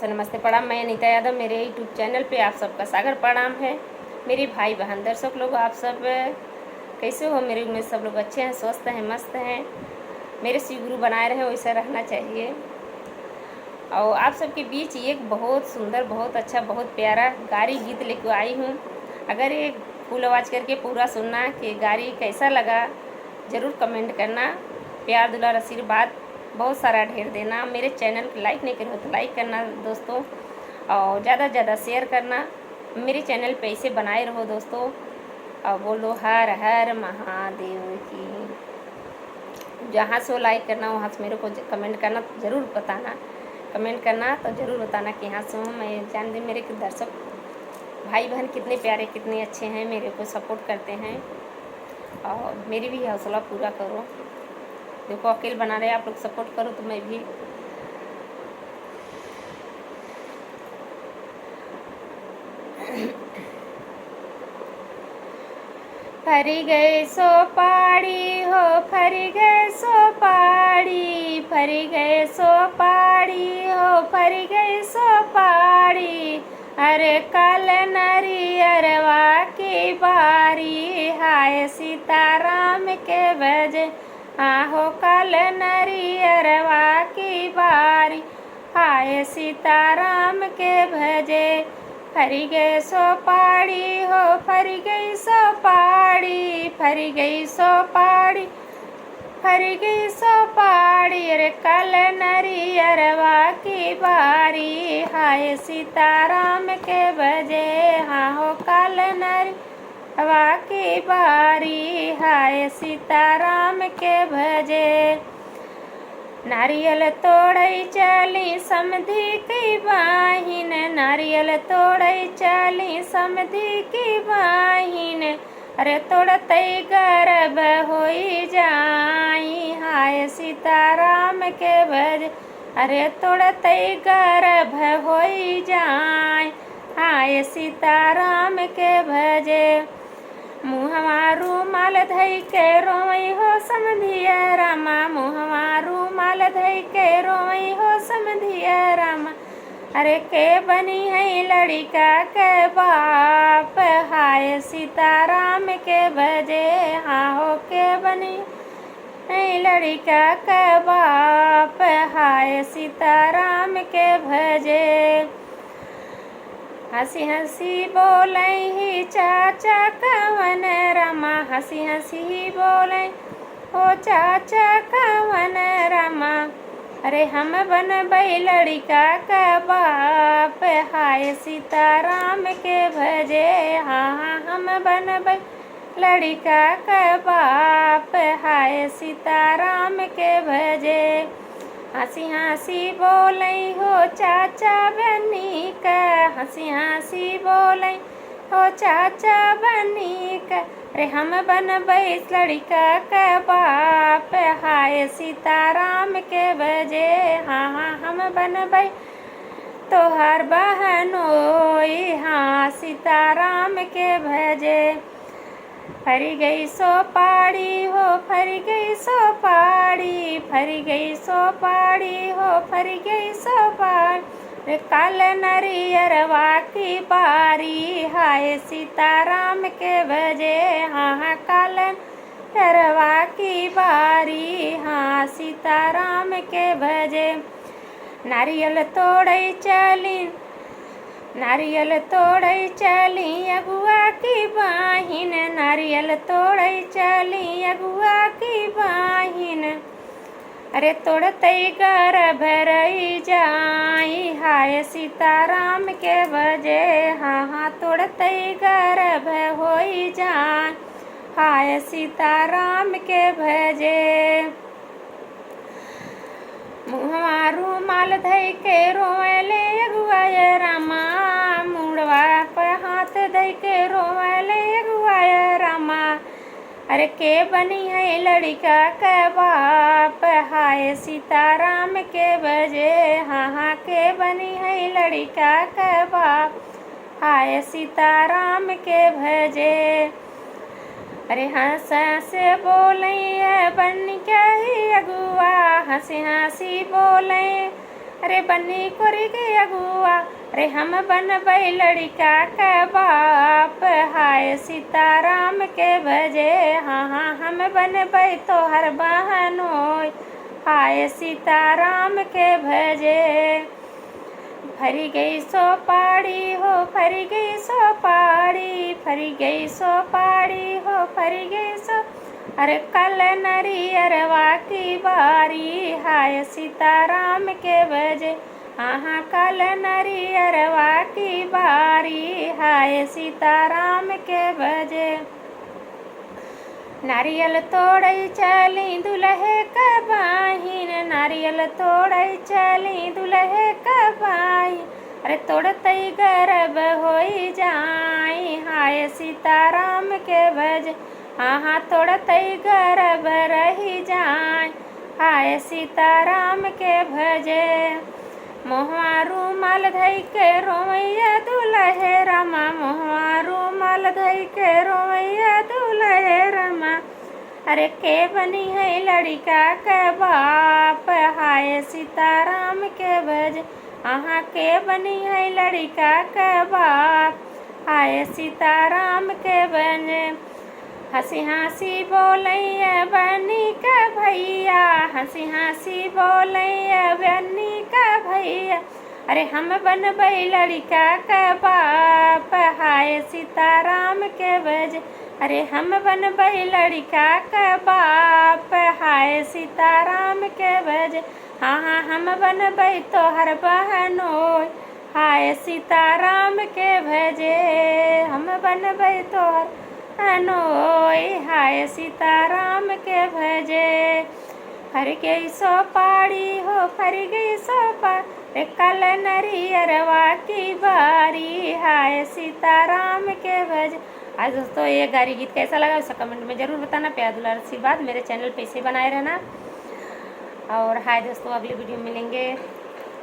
नमस्ते नमस्ते प्रणाम। मैं अनीता यादव, मेरे यूट्यूब चैनल पे आप सबका सागर प्रणाम है। मेरे भाई बहन दर्शक लोग, आप सब कैसे हो? मेरे में सब लोग अच्छे हैं, स्वस्थ हैं, मस्त हैं। मेरे शिव गुरु बनाए रहे, वैसा रहना चाहिए। और आप सबके बीच एक बहुत सुंदर, बहुत अच्छा, बहुत प्यारा गारी गीत लेकर आई हूँ। अगर ये फुल आवाज़ करके पूरा सुनना कि गारी कैसा लगा, ज़रूर कमेंट करना। प्यार दुलार आशीर्वाद बहुत सारा ढेर देना। मेरे चैनल को लाइक नहीं करो तो लाइक करना दोस्तों, और ज़्यादा से ज़्यादा शेयर करना। मेरे चैनल पे ऐसे बनाए रहो दोस्तों, और बोलो हर हर महादेव की। जहाँ से लाइक करना वहाँ से मेरे को कमेंट करना, ज़रूर बताना। कमेंट करना तो ज़रूर बताना कि यहाँ से हूँ। मैं जान दे मेरे दर्शक भाई बहन कितने प्यारे, कितने अच्छे हैं, मेरे को सपोर्ट करते हैं। और मेरी भी हौसला पूरा करो। देखो अकेले बना रहे, आप लोग सपोर्ट करो तो मैं भी। फरी गए सो पाड़ी हो, फरी गए सो पाड़ी, फरी गए सो पाड़ी हो, फरी गए सो पाड़ी। अरे कल नरियरवा की बारी, हाय सीताराम के भजे। आहो कल नरियरवा की बारी, हाय सीताराम के भजे। फरी गए सो पाड़ी हो, फरी गई सो पाड़ी, फरी गई सो पाड़ी, फरी गई सो पाड़ी। अरे कल नरियरवा की बारी, हाय सीताराम के भजे। हाँ हो कल नरियरवा की बारी, हाय सीताराम के भजे। नारियल तोड़ई चली समधी की बाहिन, नारियल तोड़ई चली समधी की बाहिन। अरे तोड़तई गर्भ होई जाई, हाय सीताराम के भज। अरे तोड़तई गर्भ होई जाई, हाय सीताराम के भजे। मुहवा रूमाल धई के रोई हो समधिया रामा, मुहवा रूमाल धई के रोई हो समधिया रामा। अरे के बनी है लड़िका के बाप, हाय सीताराम के भजे। हाँ हो के बनी है लड़िका के बाप, हाय सीताराम के भजे। हंसी हंसी बोलई ही चाचा कवन रमा, हंसी हंसी बोलई हो चाचा कवन रमा। अरे हम बनबई लड़िका का बाप, हाय सीताराम के भजे। हाँ हाँ हम बनबई लड़िका का बाप, हाय सीताराम के भजे। हंसी हंसी बोलई हो चाचा बनी का, हंसी हंसी बोलई हो चाचा बनी का। अरे हम बनबई लड़िका का बाप, हाय सीताराम के भजे। हाँ हाँ हम बनबई तोहर बहनोई, हाँ सीताराम के भजे। फरी गई सो पाड़ी हो, फरी गई सो पाड़ी, फरी गई सो पाड़ी हो, फरी गई सो पाड़ी। काल नरियरवा की बारी, हाय सीताराम के भजे। हाँ हाँ काल नरियरवा की बारी, हाँ सीताराम के भजे। नारियल तोड़ई चली, नारियल तोड़ई चली अगुआ की बाहिन, नारियल तोड़ई चली अगुआ की बाहिन। अरे तोड़तई गर्भ रही जाई, हाय सीताराम के भजे। हाँ हाँ तोड़तई गर्भ होई जाई, हाय सीताराम के भजे। मुहवा रूमाल धई के रोवले अगुआ रामा, मुड़वा पर हाथ धई के रोवले अगुआ रामा। अरे के बनी है लड़िका के बाप, हाय सीताराम के भजे। हाँ हाँ के बनी है लड़िका के बाप, हाय सीताराम के भजे। अरे हंस हंसे बोले बन क्या ही अगुआ, हंसी हंसी बोले अरे बनी कोरी के अगुआ, अरे हम बनबै लड़का के बाप, हाय सीताराम के भजे, हाँ हाँ हम बनबै तोहर बहनोय, हाय सीताराम के भजे। फरी गई सो पाड़ी हो, फरी गई सो पाड़ी, फरी गई सो पाड़ी हो, फरी गई सो, अरे कल नरियरवा की बारी, हाय सीताराम के भजे, हाँ हाँ कल नरियरवा की बारी, हाय सीताराम के भजे। नारियल तोड़ई चली दुल्हे का बाहिन, नारियल तोड़ई चली दुल्हे का बाहिन, अरे तोड़तई गर्भ होई जाई, हाय सीताराम के भज, हाँ हाँ तोड़तई गर्भ रही जाई, हाय सीताराम के भजे। मोहवा रूमाल धई के रोमैया दुल्हे रमा, मोहवा रूमाल धई के रोमैया दुल्हे रमा, अरे के बनी है लड़का के बाप, हाय सीताराम के भज, हाँ के बनी है लड़का के बाप, हाय सीताराम के बने। हंसी हंसी बोलैया बनी का भैया, हंसी हंसी बोलैया बनी का भैया, अरे हम बनबै लड़का के बाप, हाय सीताराम के भज, अरे हम बनबै लड़का के बाप, हाय सीताराम के भज, हाँ हाँ हम बनबै तोहर बहनोय, हाय सीताराम के भजे, हम बनबै तोहर बहनोय, हाय सीताराम के भजे। फर गई सो पाड़ी हो, फर गई सो पाड़ी, कल नरियरवा की बारी, हाय सीताराम के भज। आज दोस्तों ये गारी गीत कैसा लगा उसे कमेंट में ज़रूर बताना। प्यार दुलार आशीर्वाद मेरे चैनल पे इसे बनाए रहना। और हाय दोस्तों, अगली वीडियो में मिलेंगे।